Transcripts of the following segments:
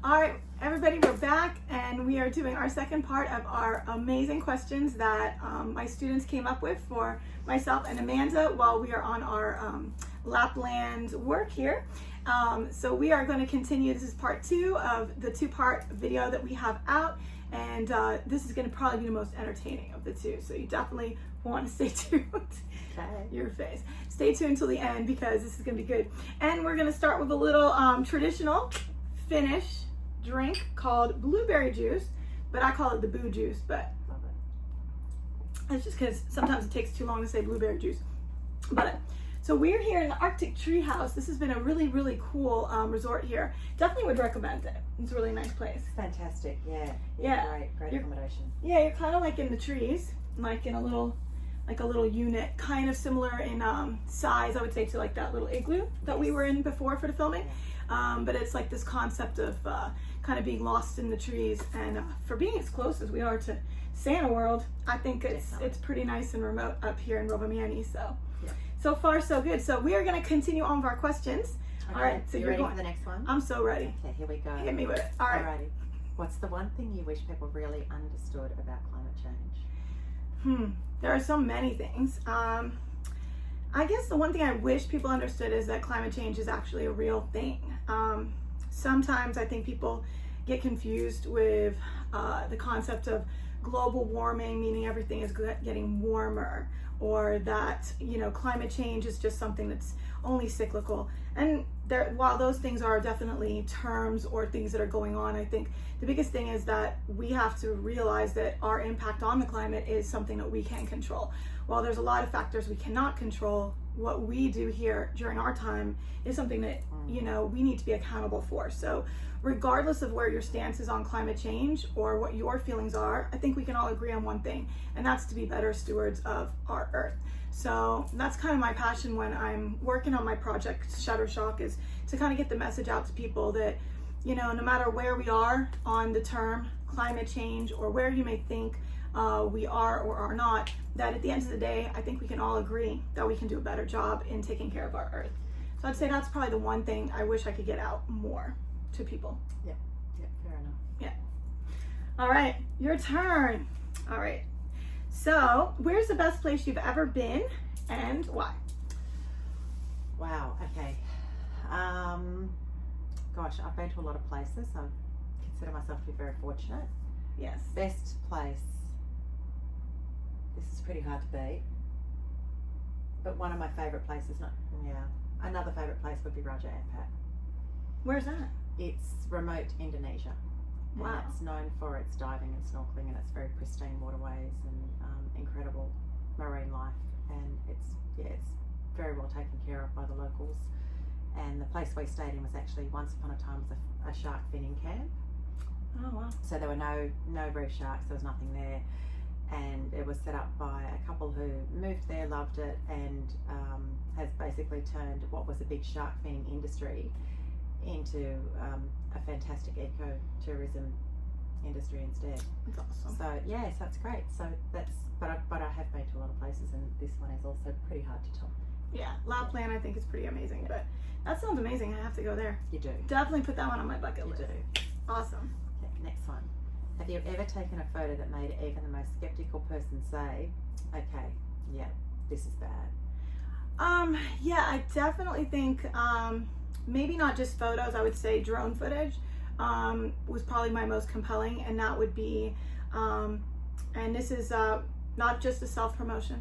All right, everybody, we're back and we are doing our second part of our amazing questions that my students came up with for myself and Amanda while we are on our Lapland work here. So we are going to continue. This is part 2 of the 2-part video that we have out, and this is going to probably be the most entertaining of the 2. So you definitely want to stay tuned. Okay. Your face. Stay tuned until the end because this is going to be good. And we're going to start with a little traditional Finnish drink called blueberry juice, but I call it the boo juice, but it's just because sometimes it takes too long to say blueberry juice. But so we're here in the Arctic Treehouse. This has been a really, really cool resort here. Definitely would recommend it. It's a really nice place. Fantastic, yeah. Yeah. Great accommodation. Yeah, you're kind of like in the trees, like in a little unit, kind of similar in size, I would say, to like that little igloo that we were in before for the filming. But it's like this concept of kind of being lost in the trees, and for being as close as we are to Santa World, I think it's pretty nice and remote up here in Rovaniemi. So so far so good. So we are going to continue on with our questions. Okay. All right, so you're ready for the next one? I'm so ready. Okay, here we go. Hit me with it. All right. Alrighty. What's the one thing you wish people really understood about climate change? There are so many things. I guess the one thing I wish people understood is that climate change is actually a real thing. Sometimes I think people get confused with the concept of global warming, meaning everything is getting warmer, or that, you know, climate change is just something that's only cyclical. And while those things are definitely terms or things that are going on, I think the biggest thing is that we have to realize that our impact on the climate is something that we can control. While there's a lot of factors we cannot control, what we do here during our time is something that, you know, we need to be accountable for. So regardless of where your stance is on climate change or what your feelings are, I think we can all agree on one thing, and that's to be better stewards of our earth. So that's kind of my passion when I'm working on my project Shuttershock, is to kind of get the message out to people that, you know, no matter where we are on the term climate change or where you may think we are or are not, that at the end of the day, I think we can all agree that we can do a better job in taking care of our earth. So I'd say that's probably the one thing I wish I could get out more to people. Yep, fair enough. Yeah. All right, your turn. All right. So, where's the best place you've ever been and why? Wow, okay. Gosh, I've been to a lot of places. I consider myself to be very fortunate. Yes. Best place. This is pretty hard to beat. But one of my favourite places, another favourite place would be Raja Ampat. Where's that? It's remote Indonesia. Wow. And it's known for its diving and snorkeling and its very pristine waterways and incredible marine life. And it's very well taken care of by the locals. And the place we stayed in was actually once upon a time was a shark finning camp. Oh wow. So there were no reef sharks, there was nothing there. And it was set up by a couple who moved there, loved it, and has basically turned what was a big shark finning industry into a fantastic ecotourism industry instead. That's awesome. So yeah, so it's great. So that's but I have been to a lot of places, and this one is also pretty hard to top. Yeah, Lapland I think is pretty amazing, but that sounds amazing. I have to go there. You do. Definitely put that one on my bucket list. You do. Awesome. Okay, next one. Have you ever taken a photo that made even the most skeptical person say, "Okay, yeah, this is bad"? Yeah, I definitely think maybe not just photos. I would say drone footage was probably my most compelling, and that would be, and this is not just a self-promotion,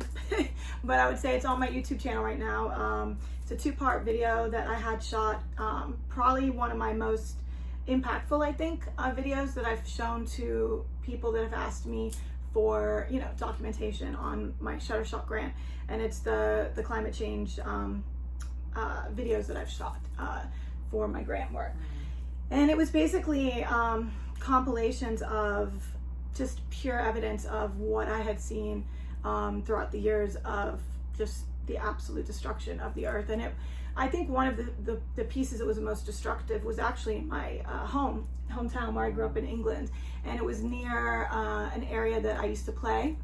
but I would say it's on my YouTube channel right now. It's a 2-part video that I had shot, probably one of my most impactful, I think, videos that I've shown to people that have asked me for, you know, documentation on my Shuttershock grant, and it's the climate change videos that I've shot for my grant work. And it was basically compilations of just pure evidence of what I had seen throughout the years of just the absolute destruction of the earth. And I think one of the pieces that was the most destructive was actually in my hometown where I grew up in England, and it was near an area that I used to play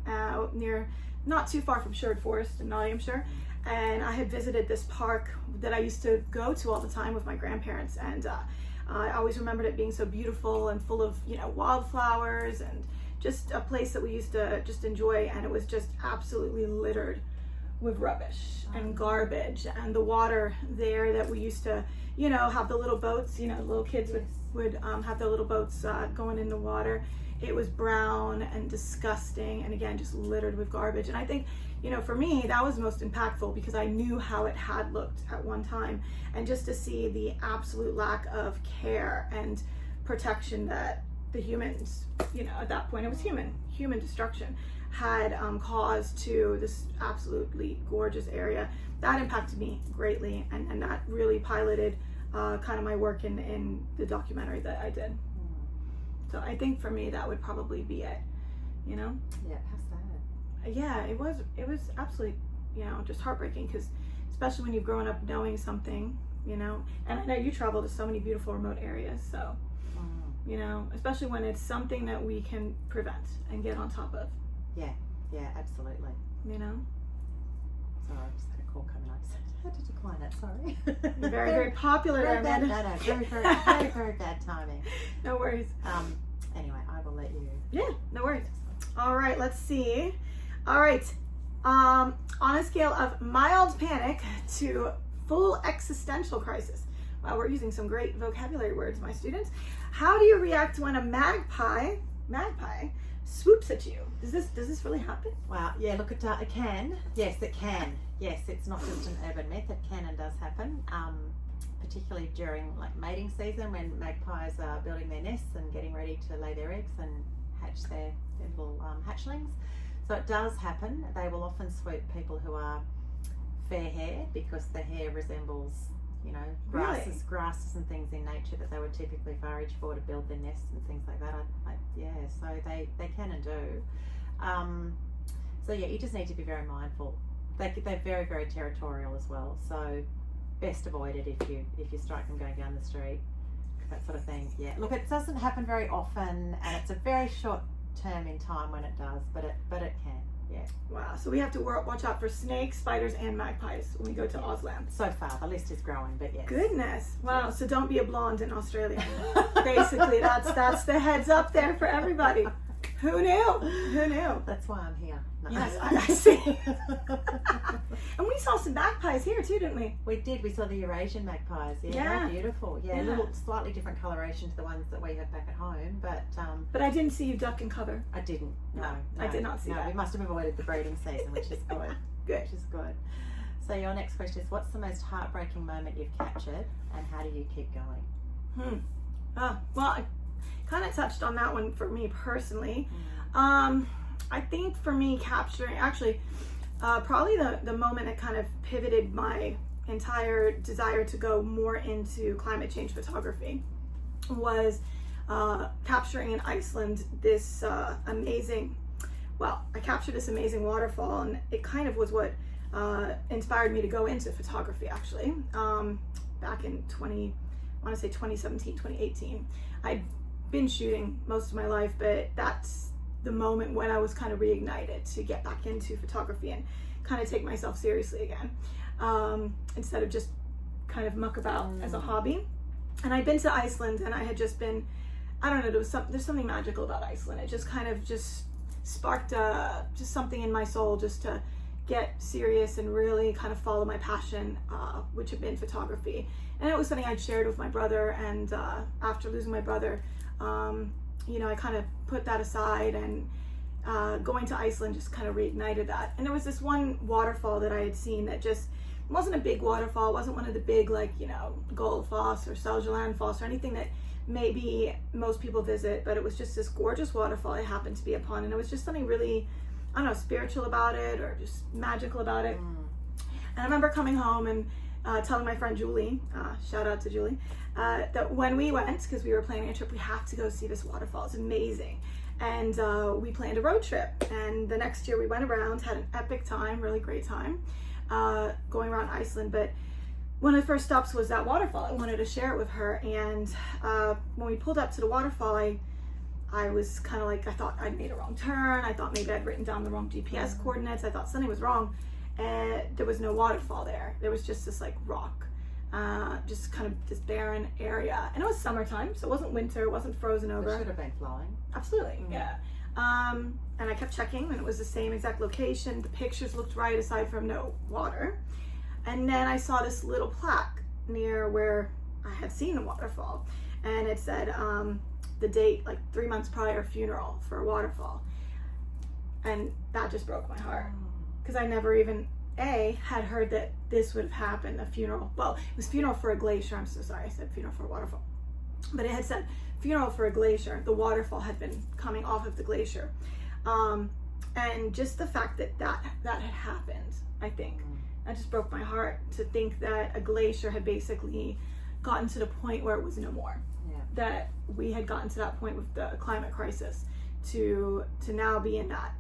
near, not too far from Sherwood Forest in Nottinghamshire. And I had visited this park that I used to go to all the time with my grandparents, and I always remembered it being so beautiful and full of, you know, wildflowers, and just a place that we used to just enjoy. And it was just absolutely littered with rubbish and garbage, and the water there that we used to, you know, have the little boats, you know, little kids would have their little boats going in the water. It was brown and disgusting, and again, just littered with garbage. And I think, you know, for me, that was most impactful because I knew how it had looked at one time, and just to see the absolute lack of care and protection that the humans, you know, at that point it was human destruction, had caused to this absolutely gorgeous area. That impacted me greatly, and that really piloted kind of my work in the documentary that I did. So I think for me that would probably be it, you know? Yeah, how sad. Yeah, it was absolutely, you know, just heartbreaking, because especially when you've grown up knowing something, you know, and I know you travel to so many beautiful remote areas, so, you know, especially when it's something that we can prevent and get on top of. Yeah, absolutely. You know? Sorry, I just had a call coming. I had to decline it, sorry. You're very, very popular, very bad, Amanda. very bad timing. No worries. Anyway, I will let you. Yeah, no worries. All right, let's see. All right. On a scale of mild panic to full existential crisis. Wow, we're using some great vocabulary words, my students. How do you react when a magpie swoops at you? Does this really happen? Wow, yeah, look, it can. Yes, it can. Yes, it's not just an urban myth. It can and does happen, particularly during like mating season, when magpies are building their nests and getting ready to lay their eggs and hatch their little hatchlings. So it does happen. They will often swoop people who are fair-haired because the hair resembles, you know, grasses and things in nature that they would typically forage for to build their nests and things like that. So they can and do. So yeah, you just need to be very mindful. They're very, very territorial as well. So best avoid it if you strike them going down the street, that sort of thing. Yeah, look, it doesn't happen very often, and it's a very short term in time when it does, but it can. Yeah. Wow. So we have to watch out for snakes, spiders, and magpies when we go to Iceland. So far, the list is growing, but yes. Goodness. Wow. Yes. So don't be a blonde in Australia. Basically, that's the heads up there for everybody. Who knew? That's why I'm here. No. Yes, I see. And we saw some magpies here too, didn't we? We did. We saw the Eurasian magpies. Yeah, very beautiful. Yeah, a little slightly different coloration to the ones that we have back at home, but I didn't see you duck and cover. I didn't. No, I did not see that. We must have avoided the breeding season, which is good. Good. Which is good. So your next question is, what's the most heartbreaking moment you've captured, and how do you keep going? Well, I kind of touched on that one for me personally. I think for me, capturing, actually, probably the moment that kind of pivoted my entire desire to go more into climate change photography was capturing in Iceland this amazing, I captured this amazing waterfall, and it kind of was what inspired me to go into photography, actually. Back in 2017, 2018. I'd been shooting most of my life, but that's the moment when I was kind of reignited to get back into photography and kind of take myself seriously again, instead of just kind of muck about as a hobby. And I'd been to Iceland, and I had just been, I don't know, there's something magical about Iceland. It just kind of just sparked just something in my soul just to get serious and really kind of follow my passion, which had been photography. And it was something I'd shared with my brother, and after losing my brother, you know, I kind of put that aside, and going to Iceland just kind of reignited that. And there was this one waterfall that I had seen that just wasn't a big waterfall. It wasn't one of the big, like, you know, Goldfoss or Seljaland Falls or anything that maybe most people visit, but it was just this gorgeous waterfall I happened to be upon, and it was just something really, I don't know, spiritual about it, or just magical about it. And I remember coming home and telling my friend Julie, shout out to Julie, that when we went, because we were planning a trip, we have to go see this waterfall. It's amazing. And we planned a road trip. And the next year we went around, had an epic time, really great time, going around Iceland. But one of the first stops was that waterfall. I wanted to share it with her. And when we pulled up to the waterfall, I was kind of like, I thought I'd made a wrong turn. I thought maybe I'd written down the wrong GPS coordinates. I thought something was wrong. And there was no waterfall there. There was just this like rock. just kind of this barren area. And it was summertime, so it wasn't winter, it wasn't frozen over. It should have been flowing. Absolutely, yeah. And I kept checking, and it was the same exact location. The pictures looked right, aside from no water. And then I saw this little plaque near where I had seen a waterfall, and it said the date, like 3 months prior, funeral for a waterfall. And that just broke my heart, because I never even had heard that this would have happened, a funeral. Well, it was funeral for a glacier. I'm so sorry, I said funeral for a waterfall. But it had said funeral for a glacier. The waterfall had been coming off of the glacier. And just the fact that had happened, I think, that just broke my heart, to think that a glacier had basically gotten to the point where it was no more. Yeah. That we had gotten to that point with the climate crisis to now be in that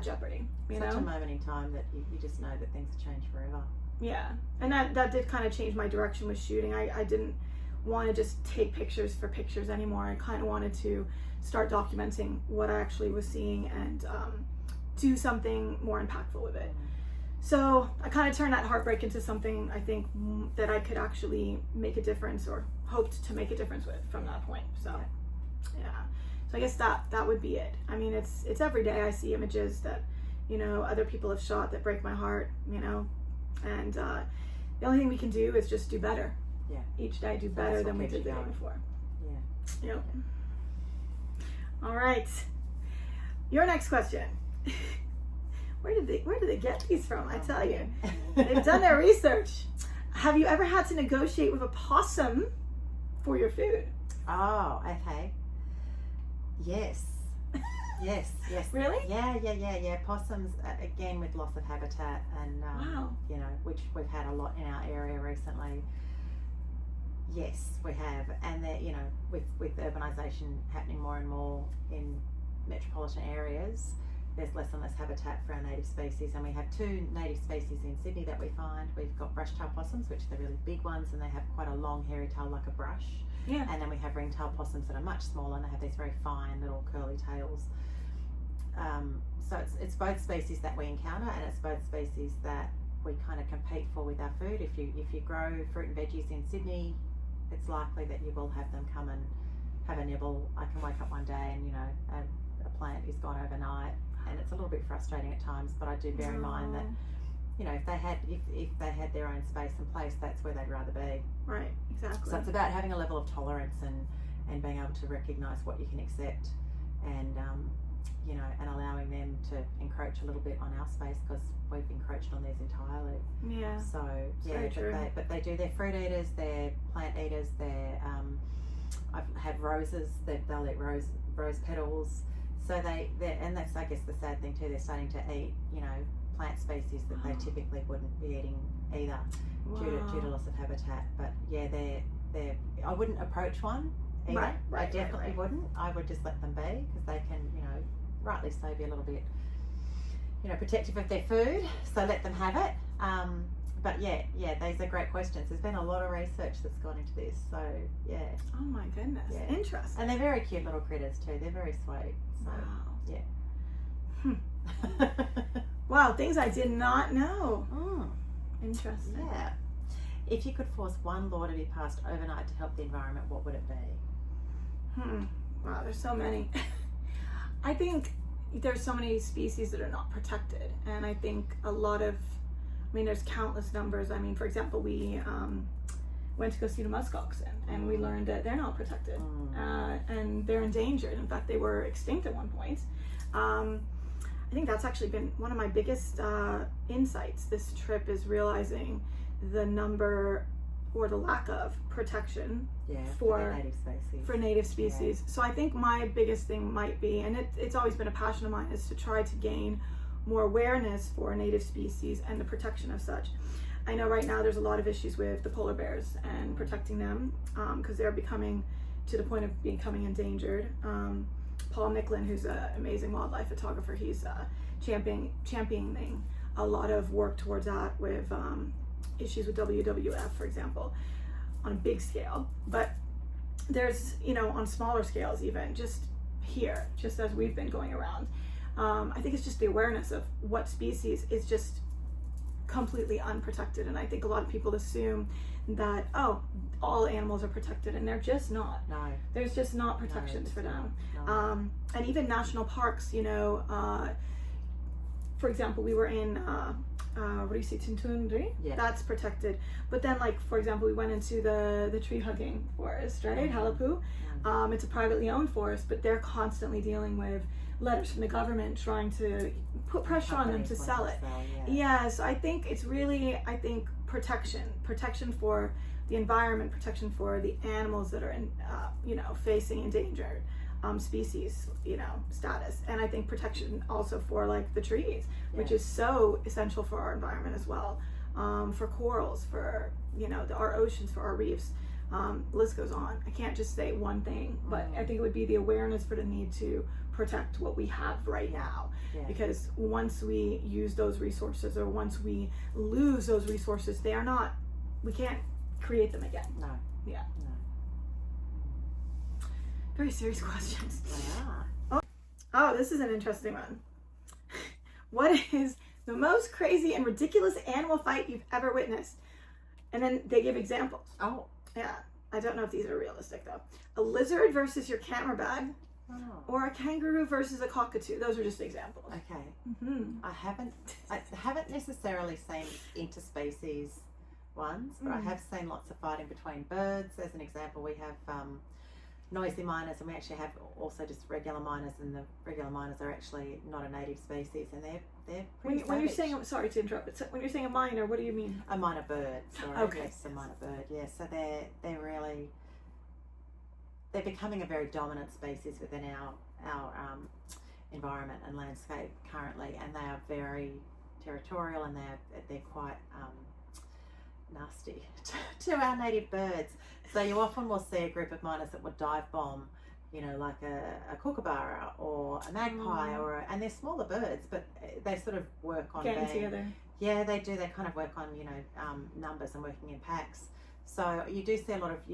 jeopardy. Such a moment in time that you just know that things have changed forever. Yeah, and that did kind of change my direction with shooting. I didn't want to just take pictures for pictures anymore. I kind of wanted to start documenting what I actually was seeing and do something more impactful with it. So I kind of turned that heartbreak into something, I think, that I could actually make a difference, or hoped to make a difference with from that point. So yeah. So I guess that would be it. I mean, it's every day I see images that, you know, other people have shot that break my heart, you know, and the only thing we can do is just do better. Yeah. Each day do better than we did the day before. Yeah. Yep. All right. Your next question. Where did they get these from? I tell you, they've done their research. Have you ever had to negotiate with a possum for your food? Oh, okay. Yes. Yes. Really? Yeah. Possums, again, with loss of habitat, and wow. you know, which we've had a lot in our area recently. Yes, we have, and that, you know, with urbanisation happening more and more in metropolitan areas, there's less and less habitat for our native species, and we have 2 native species in Sydney that we find. We've got brush-tail possums, which are the really big ones, and they have quite a long hairy tail like a brush. Yeah. And then we have ring-tailed possums that are much smaller, and they have these very fine little curly tails. So it's both species that we encounter, and it's both species that we kind of compete for with our food. If you grow fruit and veggies in Sydney, it's likely that you will have them come and have a nibble. I can wake up one day and, you know, a plant is gone overnight, and it's a little bit frustrating at times, but I do bear in mind that, you know, if they had their own space and place, that's where they'd rather be. Right, exactly. So it's about having a level of tolerance and being able to recognise what you can accept, and you know, and allowing them to encroach a little bit on our space, because we've encroached on theirs entirely. Yeah. So yeah, but they do. They're fruit eaters. They're plant eaters. They're I've had roses. They'll eat rose petals. So and that's, I guess, the sad thing too. They're starting to eat, you know, plant species that they typically wouldn't be eating either, due to loss of habitat. But yeah, they're I wouldn't approach one either. I definitely wouldn't. I would just let them be, because they can, you know, rightly so, be a little bit, you know, protective of their food. So let them have it. But yeah, these are great questions. There's been a lot of research that's gone into this. So yeah. Oh my goodness. Yeah. Interesting. And they're very cute little critters too. They're very sweet. So, wow. Yeah. Wow, things I did not know. Interesting. Yeah. If you could force one law to be passed overnight to help the environment, what would it be? Wow, there's so many. I think there's so many species that are not protected, and I think a lot of, I mean, there's countless numbers. I mean, for example, we went to go see the musk oxen, and we learned that they're not protected, and they're endangered. In fact, they were extinct at one point. I think that's actually been one of my biggest insights this trip, is realizing the number or the lack of protection for native species. So I think my biggest thing might be, and it's always been a passion of mine, is to try to gain more awareness for native species and the protection of such. I know right now there's a lot of issues with the polar bears and protecting them, because they're becoming to the point of becoming endangered. Paul Nicklin, who's an amazing wildlife photographer, he's championing a lot of work towards that, with issues with WWF, for example, on a big scale. But there's, you know, on smaller scales, even just here, just as we've been going around, I think it's just the awareness of what species is just completely unprotected. And I think a lot of people assume that, oh, all animals are protected, and they're just not. No. There's just not protections for them. No. And even national parks, you know, for example, we were in what do you say, Tuntundri? Yeah. That's protected. But then, like, for example, we went into the tree hugging forest, right? Halapu. It's a privately owned forest, but they're constantly dealing with letters from the government trying to put pressure on them to sell it. Yeah, so I think it's really, protection for the environment, protection for the animals that are in, you know, facing endangered species, you know, status. And I think protection also for like the trees, which is so essential for our environment as well, for corals, for, you know, our oceans, for our reefs. List goes on. I can't just say one thing, but I think it would be the awareness for the need to protect what we have right now. Because once we use those resources, or once we lose those resources, we can't create them again. No. Yeah. No. Very serious questions. Yeah. Oh, this is an interesting one. What is the most crazy and ridiculous animal fight you've ever witnessed? And then they give examples. Oh. Yeah. I don't know if these are realistic though. A lizard versus your camera bag, or a kangaroo versus a cockatoo. Those are just examples. Okay. Mm-hmm. I haven't necessarily seen interspecies ones, but I have seen lots of fighting between birds. As an example, we have noisy miners, and we actually have also just regular miners, and the regular miners are actually not a native species, and they're pretty When you're saying, sorry to interrupt, but when you're saying a miner, what do you mean? a minor bird. Sorry, Okay. yes, a minor bird. Yeah, so they're really, they're becoming a very dominant species within our environment and landscape currently, and they are very territorial, and they're quite nasty to our native birds. So you often will see a group of miners that would dive bomb, you know, like a kookaburra or a magpie, and they're smaller birds, but they sort of work on Getting together. Yeah, they do. They kind of work on, you know, numbers and working in packs. So you do see a lot of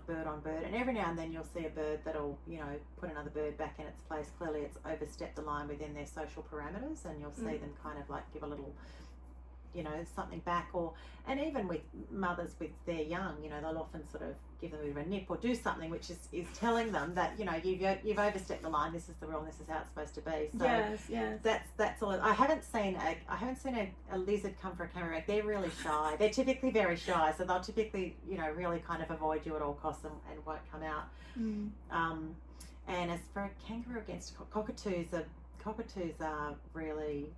bird on bird, and every now and then you'll see a bird that'll, you know, put another bird back in its place. Clearly, it's overstepped the line within their social parameters, and you'll see them kind of like give a little, you know, something back, and even with mothers with their young, you know, they'll often sort of give them a bit of a nip or do something which is telling them that, you know, you've overstepped the line. This is the rule, and this is how it's supposed to be. So yes. That's all. I haven't seen a lizard come for a camera. They're really shy. They're typically very shy, so they'll typically, you know, really kind of avoid you at all costs and won't come out. And as for a kangaroo against cockatoos are really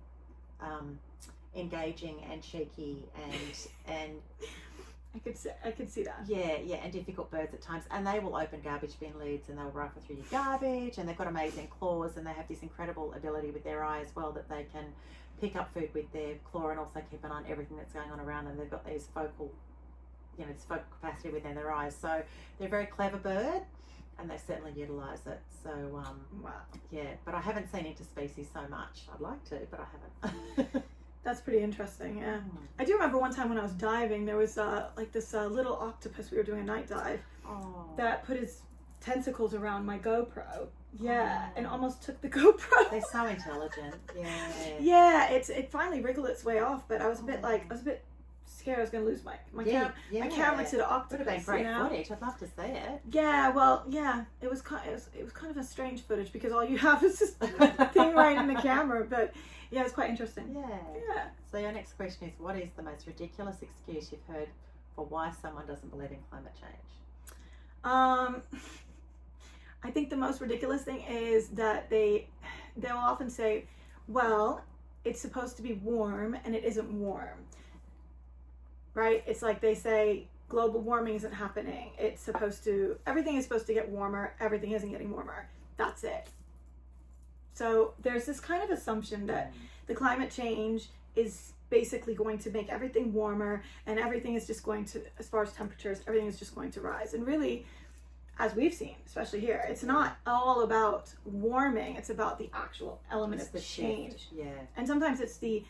engaging and cheeky and I could see that. yeah, and difficult birds at times, and they will open garbage bin lids and they'll rifle through your garbage, and they've got amazing claws, and they have this incredible ability with their eye as well, that they can pick up food with their claw and also keep an eye on everything that's going on around them. They've got these focal capacity within their eyes, so they're a very clever bird, and they certainly utilize it. So Wow. Yeah, but I haven't seen interspecies so much. I'd like to, but I haven't. That's pretty interesting, yeah. I do remember one time when I was diving, there was like this little octopus. We were doing a night dive that put his tentacles around my GoPro. Yeah, and almost took the GoPro. They're so intelligent. Yeah, it finally wriggled its way off, but I was a bit scared I was going to lose my camera to the octopus. Would have been great footage. I'd love to see it. Yeah, well, yeah, it was kind of a strange footage, because all you have is this thing right in the camera, but yeah, it's quite interesting. Yeah. So your next question is, what is the most ridiculous excuse you've heard for why someone doesn't believe in climate change? I think the most ridiculous thing is that they'll often say, well, it's supposed to be warm and it isn't warm. Right? It's like they say global warming isn't happening. Everything is supposed to get warmer. Everything isn't getting warmer. That's it. So there's this kind of assumption that the climate change is basically going to make everything warmer, and everything is just going to, as far as temperatures, everything is just going to rise. And really, as we've seen, especially here, it's not all about warming. It's about the actual element of the change. Shift. Yeah. And sometimes it's the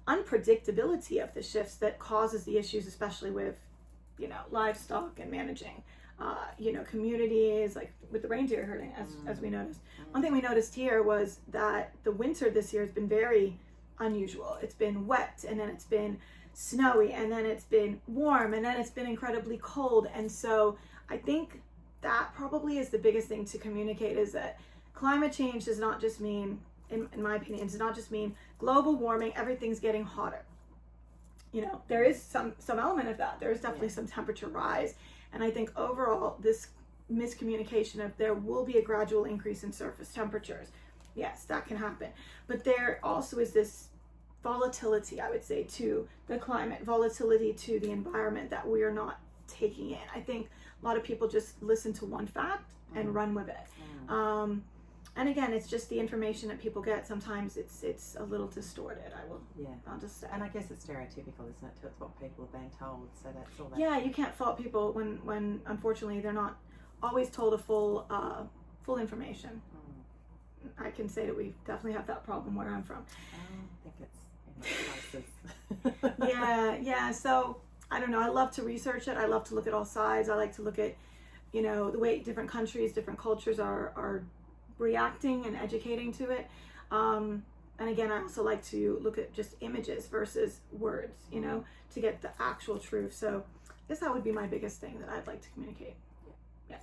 unpredictability of the shifts that causes the issues, especially with, you know, livestock and managing, you know, communities, like with the reindeer herding, as we noticed. One thing we noticed here was that the winter this year has been very unusual. It's been wet, and then it's been snowy, and then it's been warm, and then it's been incredibly cold. And so I think that probably is the biggest thing to communicate, is that climate change does not just mean, in my opinion, does not just mean global warming, everything's getting hotter. You know, there is some element of that. There is definitely some temperature rise. And I think overall, this miscommunication of there will be a gradual increase in surface temperatures. Yes, that can happen. But there also is this volatility, I would say, to the climate, volatility to the environment that we are not taking in. I think a lot of people just listen to one fact and run with it. And again, it's just the information that people get. Sometimes it's a little distorted. I'll just say. And I guess it's stereotypical, isn't it? It's what people are being told. So that's all. Yeah, you can't fault people when unfortunately they're not always told a full information. I can say that we definitely have that problem where I'm from. I think it's places. Yeah. So I don't know. I love to research it. I love to look at all sides. I like to look at, you know, the way different countries, different cultures are reacting and educating to it. And again, I also like to look at just images versus words, you know, to get the actual truth. So I guess that would be my biggest thing that I'd like to communicate. Yeah.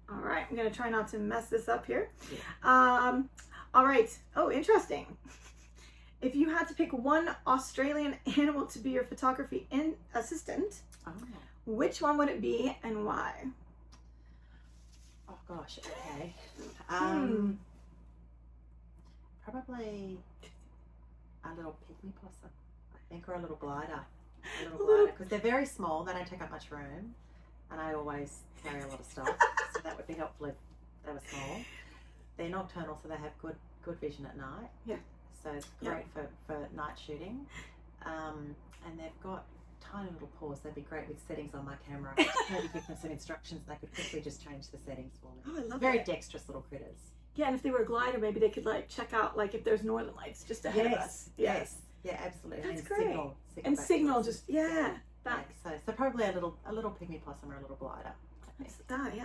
All right, I'm gonna try not to mess this up here. All right. Oh, interesting. If you had to pick one Australian animal to be your photography assistant, which one would it be and why? Oh gosh, okay. Probably a little pygmy possum, I think, or a little glider. Because they're very small, they don't take up much room, and I always carry a lot of stuff, so that would be helpful if they were small. They're nocturnal, so they have good vision at night. Yeah. So it's great for night shooting. And they've got tiny little paws. They'd be great with settings on my camera. Maybe give them some instructions. They could quickly just change the settings for me. Oh, I love Very dexterous little critters. Yeah, and if they were a glider, maybe they could like check out like if there's northern lights just ahead of us. Yes. Yeah, absolutely. That's and great. Signal just back. So probably a little pygmy possum or a little glider.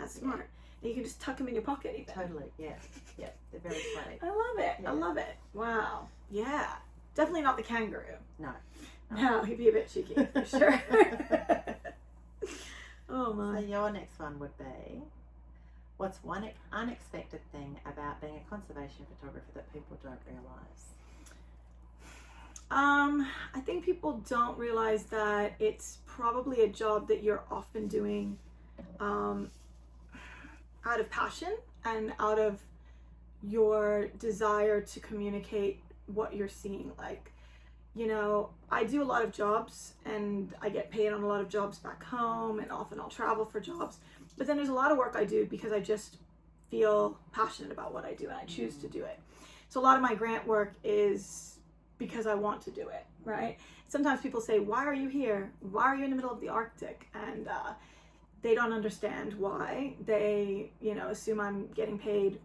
Smart. And you can just tuck them in your pocket even. Totally. Yeah. They're very funny. I love it. Yeah. I love it. Wow. Yeah. Definitely not the kangaroo. No, he'd be a bit cheeky for sure. Oh my. So your next one would be, what's one unexpected thing about being a conservation photographer that people don't realise? I think people don't realize that it's probably a job that you're often doing out of passion and out of your desire to communicate what you're seeing. Like, you know, I do a lot of jobs and I get paid on a lot of jobs back home, and often I'll travel for jobs, but then there's a lot of work I do because I just feel passionate about what I do and I choose to do it. So a lot of my grant work is because I want to do it, right? Sometimes people say, why are you here? Why are you in the middle of the Arctic? And they don't understand why. They, you know, assume I'm getting paid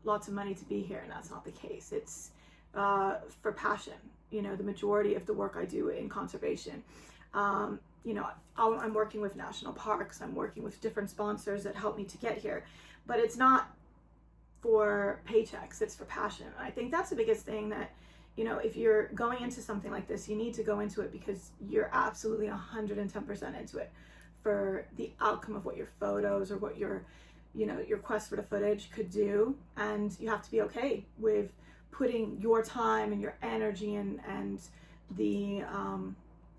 lots of money to be here, and that's not the case. It's for passion. You know, the majority of the work I do in conservation, you know, I'm working with national parks, I'm working with different sponsors that help me to get here, but it's not for paychecks, it's for passion. And I think that's the biggest thing, that, you know, if you're going into something like this, you need to go into it because you're absolutely 110% into it for the outcome of what your photos or what your, you know, your quest for the footage could do. And you have to be okay with putting your time and your energy and the,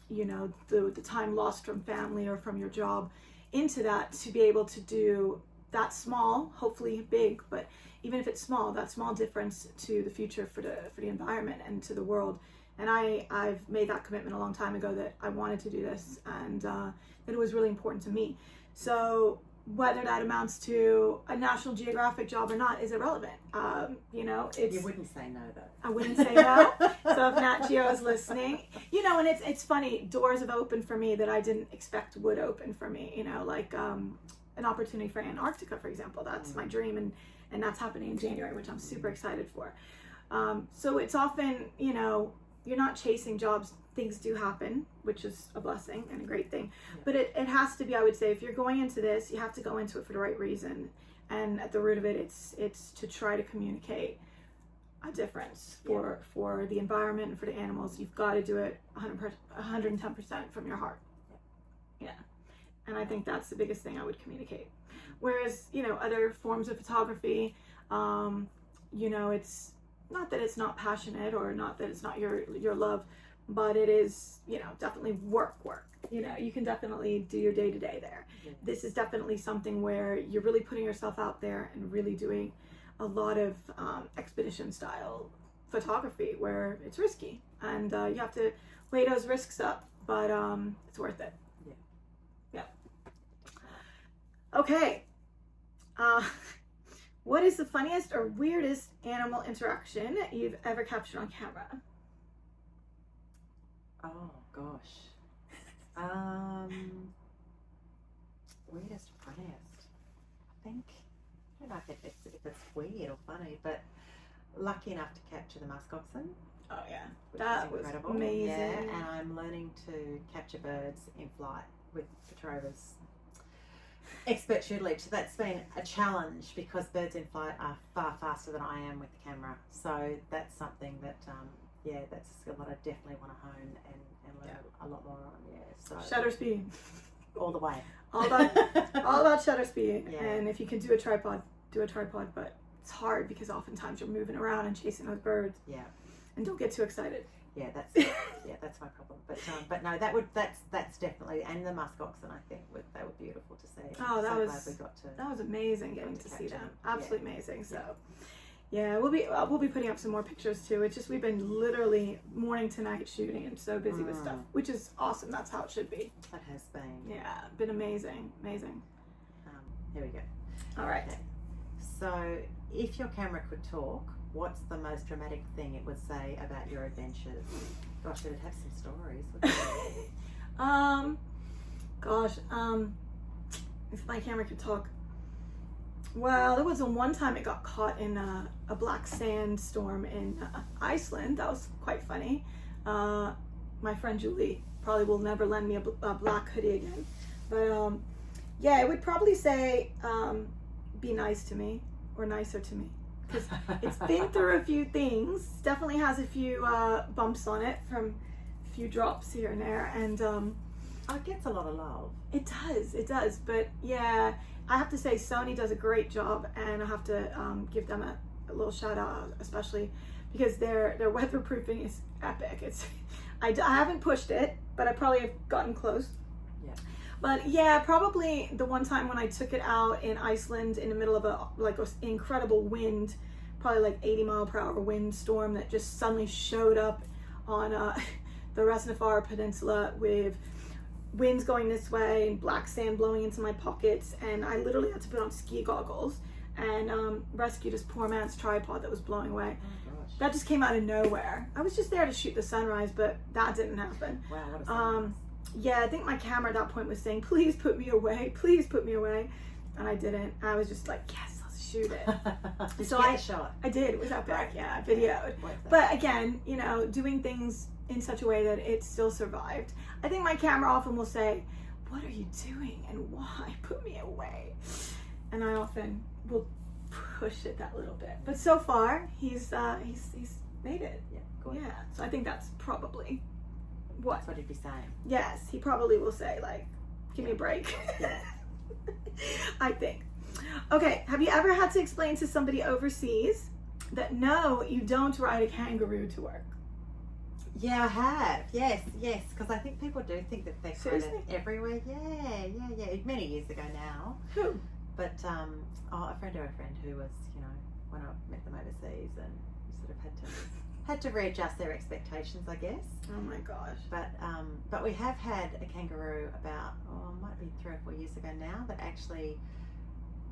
you know, the time lost from family or from your job into that, to be able to do that small, hopefully big, but even if it's small, that small difference to the future for the environment and to the world. And I've made that commitment a long time ago that I wanted to do this, and that it was really important to me. So whether that amounts to a National Geographic job or not is irrelevant. You know, it's... You wouldn't say no, though. I wouldn't say no. So if Nat Geo is listening, you know, and it's funny, doors have opened for me that I didn't expect would open for me, you know, like an opportunity for Antarctica, for example. That's my dream, and that's happening in January, which I'm super excited for. So it's often, you know, you're not chasing jobs. Things do happen, which is a blessing and a great thing. Yeah. But it has to be, I would say, if you're going into this, you have to go into it for the right reason. And at the root of it, it's to try to communicate a difference for the environment and for the animals. You've got to do it 110% from your heart. Yeah. And I think that's the biggest thing I would communicate. Whereas, you know, other forms of photography, you know, it's not that it's not passionate or not that it's not your love, but it is, you know, definitely work. You know, you can definitely do your day-to-day there. Yeah. This is definitely something where you're really putting yourself out there and really doing a lot of expedition style photography where it's risky and you have to weigh those risks up, but it's worth it. Yeah. Okay. What is the funniest or weirdest animal interaction you've ever captured on camera? Oh gosh. Weirdest, funniest. I think, I don't know if it's weird or funny, but lucky enough to capture the musk oxen. Oh yeah, Which that was was incredible. amazing. Yeah, and I'm learning to capture birds in flight with Petrova's expert tutelage. So that's been a challenge because birds in flight are far faster than I am with the camera. So that's something that, that's a skill that I definitely want to hone and learn a lot more on. Yeah, so Shutter speed. all the way. all about shutter speed. Yeah. And if you can do a tripod, but it's hard because oftentimes you're moving around and chasing those birds. Yeah. And don't get too excited. Yeah, that's that's my problem. But no, that's definitely, and the musk oxen, I think they were beautiful to see. Oh, glad we got to. That was amazing getting to see them. them. Absolutely amazing. So, yeah, we'll be putting up some more pictures too. It's just we've been literally morning to night shooting and so busy with stuff, which is awesome. That's how it should be. That has been. Yeah, been amazing. Here we go. All right. Okay. So, if your camera could talk, what's the most dramatic thing it would say about your adventures? Gosh, it'd have some stories, wouldn't it? If my camera could talk. Well, there was one time it got caught in a black sandstorm in Iceland. That was quite funny. My friend Julie probably will never lend me a black hoodie again. But yeah, it would probably say, be nice to me or nicer to me. Because it's been through a few things. Definitely has a few bumps on it from a few drops here and there. And it gets a lot of love. It does. But yeah, I have to say Sony does a great job, and I have to give them a little shout out, especially because their weatherproofing is epic. I haven't pushed it, but I probably have gotten close. Yeah. But yeah, probably the one time when I took it out in Iceland in the middle of an incredible wind, probably like 80-mile-per-hour wind storm that just suddenly showed up on the Resnifar Peninsula with winds going this way and black sand blowing into my pockets, and I literally had to put on ski goggles and rescue this poor man's tripod that was blowing away. Oh gosh. That just came out of nowhere. I was just there to shoot the sunrise, but that didn't happen. Wow, what a sunrise. Yeah, I think my camera at that point was saying, please put me away, and I didn't. I was just like, yes, let's shoot it. So I shot. I did. It was epic. Yeah, I videoed. But again, you know, doing things in such a way that it still survived. I think my camera often will say, what are you doing and why? Put me away. And I often will push it that little bit. But so far, he's made it. Yeah, good. Yeah, so I think that's probably what? That's what he'd be saying. Yes, he probably will say, like, give me a break. Yeah. I think. Okay, have you ever had to explain to somebody overseas that no, you don't ride a kangaroo to work? Yeah, I have. Yes, because I think people do think that they're kind Seriously? of everywhere. Yeah. Many years ago now. Who? But a friend who was, you know, when I met them overseas, and sort of had to readjust their expectations, I guess. Oh my gosh. But we have had a kangaroo about, might be 3 or 4 years ago now, that actually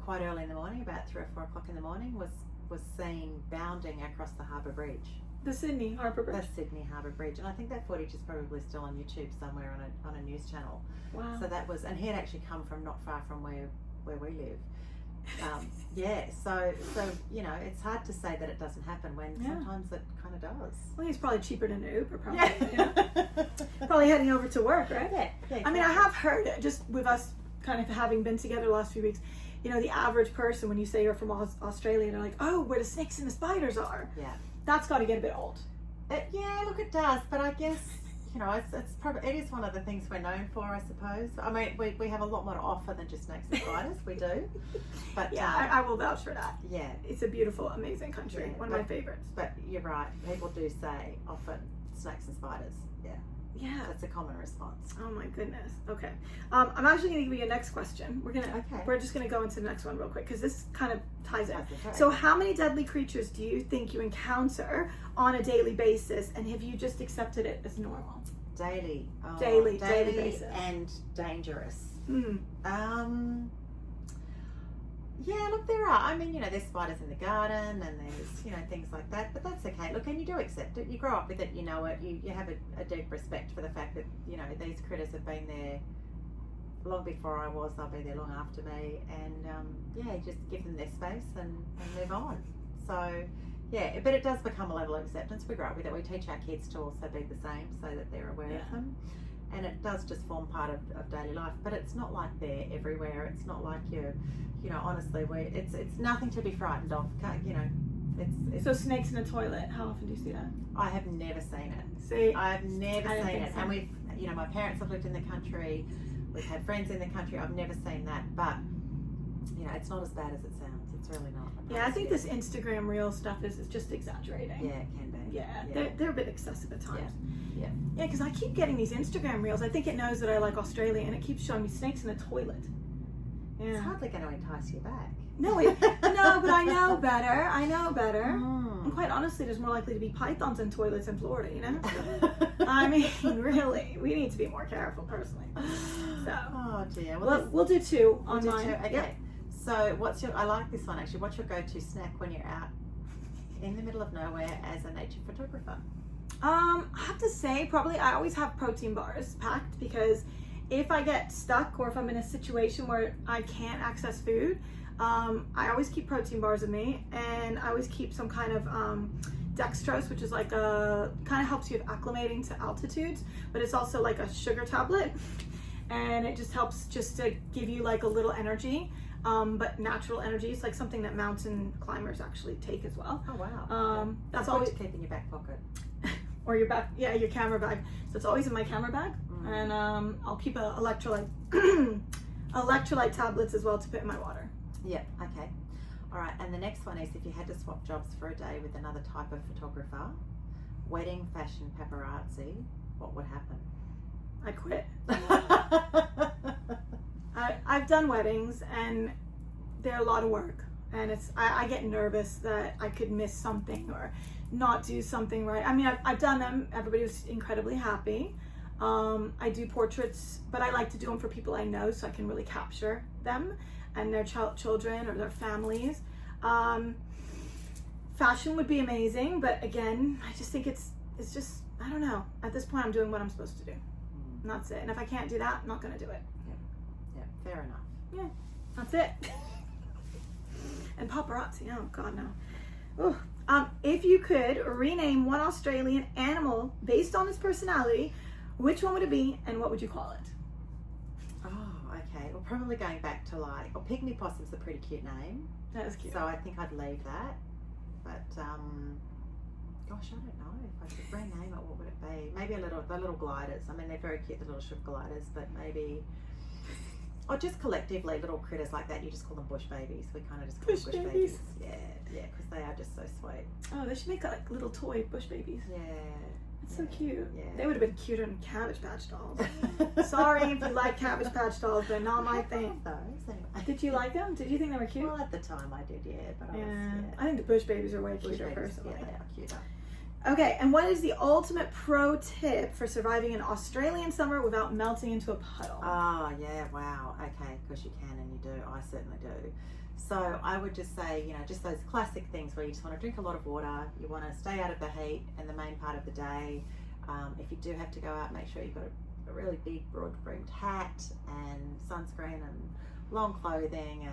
quite early in the morning, about 3 or 4 o'clock in the morning, was seen bounding across the harbour bridge. The Sydney Harbour Bridge. The Sydney Harbour Bridge, and I think that footage is probably still on YouTube somewhere on a news channel. Wow. So that was, and he had actually come from not far from where we live. So you know, it's hard to say that it doesn't happen when sometimes it kind of does. Well, he's probably cheaper than an Uber, probably. Yeah. Yeah. Probably heading over to work, right? Yeah. Exactly. I mean, I have heard it, just with us kind of having been together the last few weeks, you know, the average person, when you say you're from Australia, they're like, oh, where the snakes and the spiders are. Yeah. that's got to get a bit old. Yeah, look, it does, but I guess, you know, it's probably, it is one of the things we're known for, I suppose. I mean, we have a lot more to offer than just snakes and spiders. We do. But yeah, I will vouch for that. Yeah. It's a beautiful, amazing country. Yeah, one of my favorites. But you're right. People do say often snakes and spiders. Yeah. Yeah. That's a common response. Oh my goodness. Okay. I'm actually going to give you a next question. We're just going to go into the next one real quick because this kind of ties in. Okay. So how many deadly creatures do you think you encounter on a daily basis, and have you just accepted it as normal? Daily. Oh, daily basis. And dangerous. Yeah, look, there are. I mean, you know, there's spiders in the garden and there's, you know, things like that, but that's okay. Look, and you do accept it. You grow up with it, you know it. You have a deep respect for the fact that, you know, these critters have been there long before I was. They'll be there long after me. And, yeah, just give them their space and move on. So, yeah, but it does become a level of acceptance. We grow up with it. We teach our kids to also be the same so that they're aware of them. And it does just form part of daily life, but it's not like they're everywhere. It's not like you know, honestly, it's nothing to be frightened of. You know, it's so snakes in a toilet. How often do you see that? I have never seen it. See, I've never seen it, so. And we've, you know, my parents have lived in the country. We've had friends in the country. I've never seen that, but you know, it's not as bad as it sounds. It's really not. Yeah, I think this Instagram reel stuff is just exaggerating. Yeah, it can be. Yeah. They're a bit excessive at times. Yeah, because I keep getting these Instagram reels. I think it knows that I like Australia, and it keeps showing me snakes in a toilet. Yeah. It's hardly going to entice you back. No, but I know better. Mm. And quite honestly, there's more likely to be pythons in toilets in Florida, you know? I mean, really, we need to be more careful, personally. So, oh dear. Well, we'll do two on mine. Okay. Yep. So I like this one actually. What's your go-to snack when you're out in the middle of nowhere as a nature photographer? I have to say, probably I always have protein bars packed, because if I get stuck or if I'm in a situation where I can't access food, I always keep protein bars with me, and I always keep some kind of dextrose, which is like kind of helps you with acclimating to altitudes, but it's also like a sugar tablet, and it just helps just to give you like a little energy, but natural energy. It's like something that mountain climbers actually take as well. Oh wow. That's always to keep in your back pocket. Or your back, yeah, your camera bag. So it's always in my camera bag, and I'll keep a electrolyte tablets as well to put in my water. Yep. Okay. All right. And the next one is, if you had to swap jobs for a day with another type of photographer, wedding, fashion, paparazzi, what would happen? I'd quit. I've done weddings, and they're a lot of work, and I get nervous that I could miss something or not do something right. I mean, I've done them. Everybody was incredibly happy. I do portraits, but I like to do them for people I know, so I can really capture them and their children or their families. Fashion would be amazing, but again, I just think it's just, I don't know. At this point, I'm doing what I'm supposed to do. And that's it. And if I can't do that, I'm not going to do it. Yeah, fair enough. Yeah, that's it. And paparazzi, oh God, no. Ooh. If you could rename one Australian animal based on its personality, which one would it be, and what would you call it? Oh, okay. Well, probably going back to like, pygmy possum's a pretty cute name. That is cute. So I think I'd leave that. But gosh, I don't know. If I could rename it, what would it be? Maybe the little gliders. I mean, they're very cute, the little shrimp gliders, but maybe. Or just collectively, little critters like that, you just call them bush babies. We kind of just call them bush babies. Yeah, because they are just so sweet. Oh, they should make like little toy bush babies. Yeah. That's so cute. Yeah. They would have been cuter than Cabbage Patch dolls. Sorry if you like Cabbage Patch dolls, but not my thing. Anyway. Did you like them? Did you think they were cute? Well, at the time I did, yeah. But I think the bush babies are way cuter babies, personally. Yeah, they are cuter. Okay, and what is the ultimate pro tip for surviving an Australian summer without melting into a puddle? Oh, yeah, wow. Okay, because you can and you do. I certainly do. So I would just say, you know, just those classic things where you just want to drink a lot of water, you want to stay out of the heat in the main part of the day. If you do have to go out, make sure you've got a really big broad-brimmed hat and sunscreen and long clothing.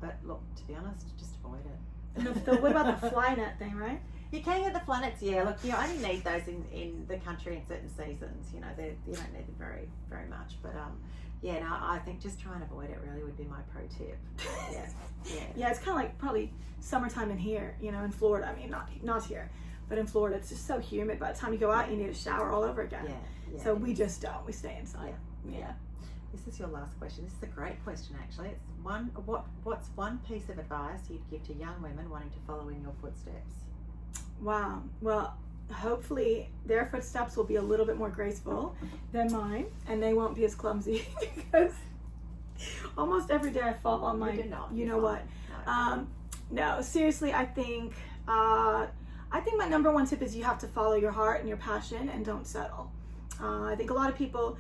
But look, to be honest, just avoid it. What about the fly net thing, right? You can get the fly nets, yeah. Look, you only need those in the country in certain seasons. You know, you don't need them very, very much. But yeah, no, I think just try and avoid it really would be my pro tip. Yeah. Yeah, it's kind of like probably summertime in here, you know, in Florida. I mean, not here, but in Florida, it's just so humid. By the time you go out, you need a shower all over again. Yeah. So we just don't. We stay inside. Yeah. This is your last question. This is a great question, actually. It's what's one piece of advice you'd give to young women wanting to follow in your footsteps? Wow. Well, hopefully their footsteps will be a little bit more graceful than mine, and they won't be as clumsy because almost every day I fall on my, you know what. No, seriously, I think my number one tip is you have to follow your heart and your passion and don't settle. I think a lot of people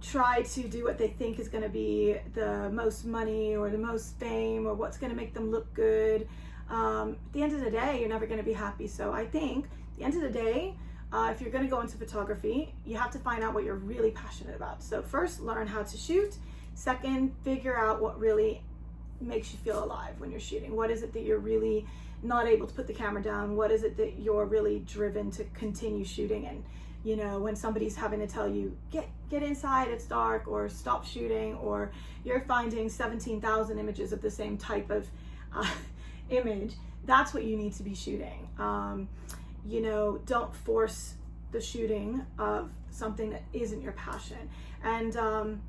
try to do what they think is going to be the most money or the most fame or what's going to make them look good. At the end of the day, you're never going to be happy. So I think at the end of the day, if you're going to go into photography, you have to find out what you're really passionate about. So first, learn how to shoot. Second, figure out what really makes you feel alive when you're shooting. What is it that you're really not able to put the camera down? What is it that you're really driven to continue shooting? And you know, when somebody's having to tell you, get inside, it's dark, or stop shooting, or you're finding 17,000 images of the same type of image, that's what you need to be shooting. You know, don't force the shooting of something that isn't your passion. And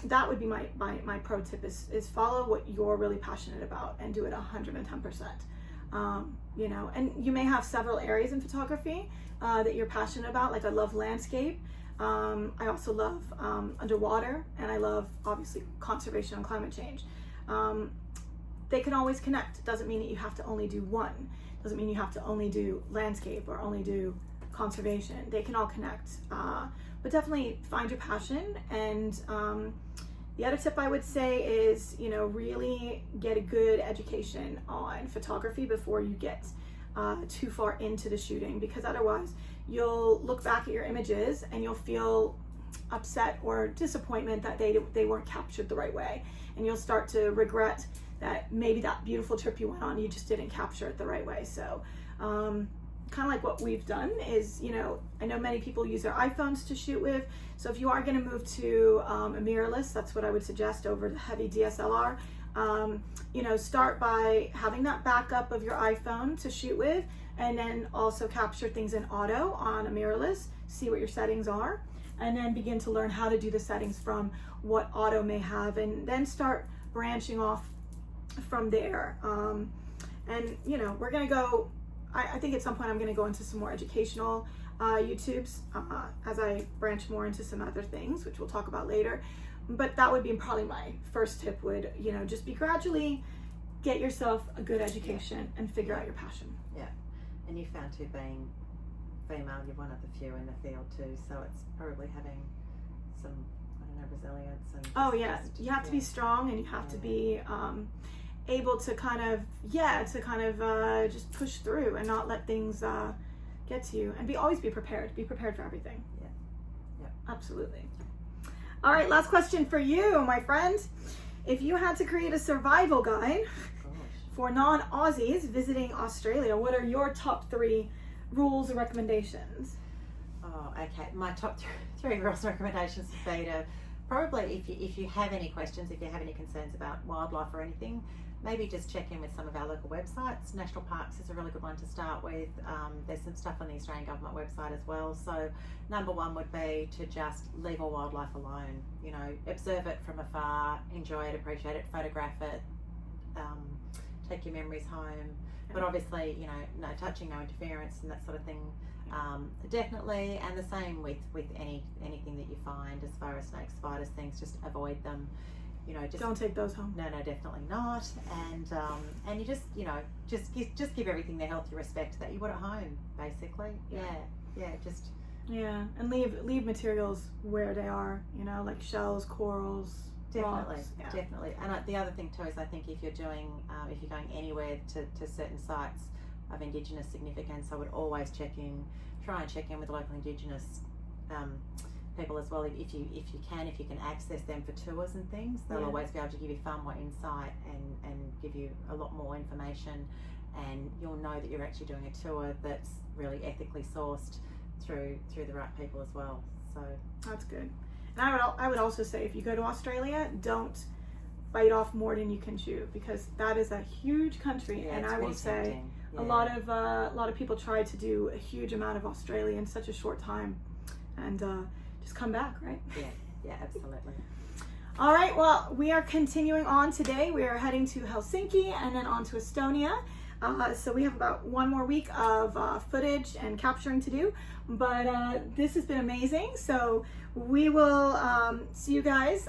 that would be my pro tip is follow what you're really passionate about and do it 110%. You know, and you may have several areas in photography that you're passionate about. Like I love landscape. I also love underwater, and I love obviously conservation and climate change. They can always connect. It doesn't mean that you have to only do one. It doesn't mean you have to only do landscape or only do conservation. They can all connect. But definitely find your passion. And the other tip I would say is, you know, really get a good education on photography before you get too far into the shooting, because otherwise you'll look back at your images and you'll feel upset or disappointment that they weren't captured the right way, and you'll start to regret that maybe that beautiful trip you went on, you just didn't capture it the right way. So kind of like what we've done is, you know, I know many people use their iPhones to shoot with. So if you are going to move to a mirrorless, that's what I would suggest over the heavy DSLR. You know, start by having that backup of your iPhone to shoot with, and then also capture things in auto on a mirrorless, see what your settings are, and then begin to learn how to do the settings from what auto may have, and then start branching off from there. And you know, we're going to go, I think at some point I'm going to go into some more educational YouTubes as I branch more into some other things, which we'll talk about later. But that would be probably my first tip would, you know, just be gradually get yourself a good education and figure out your passion. Yeah. And you found too, being female, you're one of the few in the field too, so it's probably having some, I don't know, resilience and you have to be strong, and you have to be able to kind of just push through and not let things get to you, and always be prepared for everything. Yeah. Absolutely. All right, last question for you, my friend. If you had to create a survival guide for non-Aussies visiting Australia, what are your top 3 rules or recommendations? Oh, okay. My top 3 rules and recommendations would be to probably, if you have any questions, if you have any concerns about wildlife or anything, maybe just check in with some of our local websites. National Parks is a really good one to start with. There's some stuff on the Australian Government website as well. So number 1 would be to just leave all wildlife alone. You know, observe it from afar, enjoy it, appreciate it, photograph it, take your memories home. But obviously, you know, no touching, no interference and that sort of thing. Definitely, and the same with anything that you find as far as snakes, spiders, things, just avoid them. You know, just don't take those home. No, definitely not. And you just, you know, just give everything the healthy respect that you would at home, basically. And leave materials where they are. You know, like shells, corals. Definitely, rocks. Definitely. And the other thing too is I think if you're going anywhere to certain sites of Indigenous significance, I would always try and check in with the local Indigenous people as well. If you can access them for tours and things, they'll always be able to give you far more insight and give you a lot more information, and you'll know that you're actually doing a tour that's really ethically sourced through the right people as well. So that's good. And I would also say, if you go to Australia, don't bite off more than you can chew, because that is a huge country. Yeah, and it's I will really say tempting. a lot of people try to do a huge amount of Australia in such a short time, and just come back, right? Yeah, absolutely. All right, well, we are continuing on today. We are heading to Helsinki and then on to Estonia. So we have about one more week of footage and capturing to do, but this has been amazing. So we will see you guys,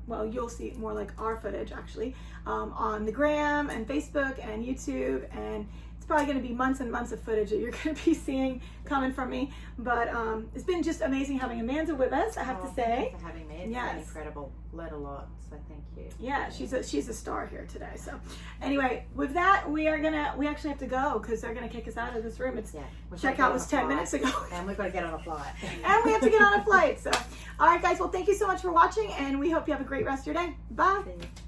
well, you'll see more like our footage actually, on the gram and Facebook and YouTube, and it's probably going to be months and months of footage that you're going to be seeing coming from me. But it's been just amazing having Amanda with us, I have to say. Thank you for having me. It's been incredible. Learned a lot, so thank you. Yeah, she's a star here today. So anyway, with that, we actually have to go because they're gonna kick us out of this room. It's checkout was 10 minutes ago. And we've got to get on a flight. And we have to get on a flight. So all right, guys, well, thank you so much for watching, and we hope you have a great rest of your day. Bye. See you.